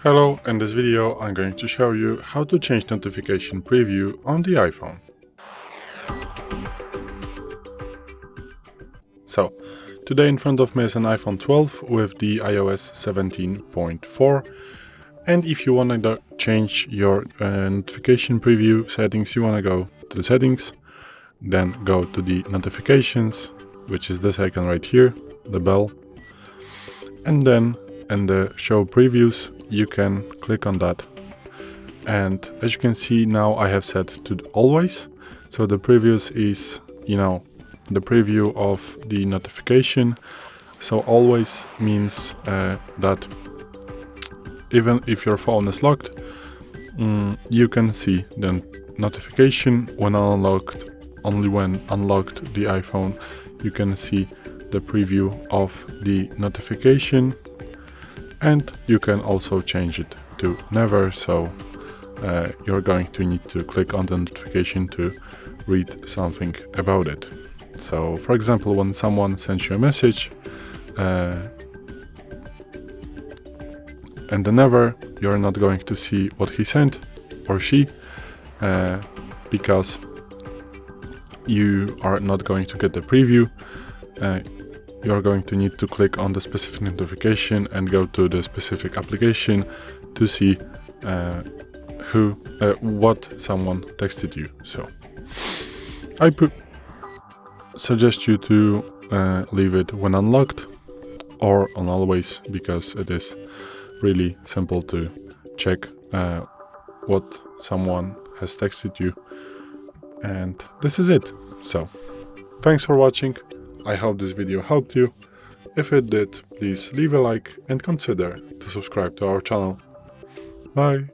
Hello, in this video I'm going to show you how to change notification preview on the iPhone. So, today in front of me is an iPhone 12 with the iOS 17.4, and if you want to change your notification preview settings, you want to go to the settings, then go to the notifications, which is this icon right here, the bell, and then in the show previews you can click on that, and as you can see now I have set to always, so the previews is the preview of the notification. So always means that even if your phone is locked, you can see the notification when unlocked. Only when unlocked the iPhone you can see the preview of the notification, and you can also change it to never, so you're going to need to click on the notification to read something about it. So for example, when someone sends you a message and the never, you're not going to see what he sent or she, because you are not going to get the preview. You're going to need to click on the specific notification and go to the specific application to see what someone texted you. So I suggest you to leave it when unlocked or on always, because it is really simple to check what someone has texted you. And this is it. So thanks for watching. I hope this video helped you. If it did, please leave a like and consider to subscribe to our channel. Bye!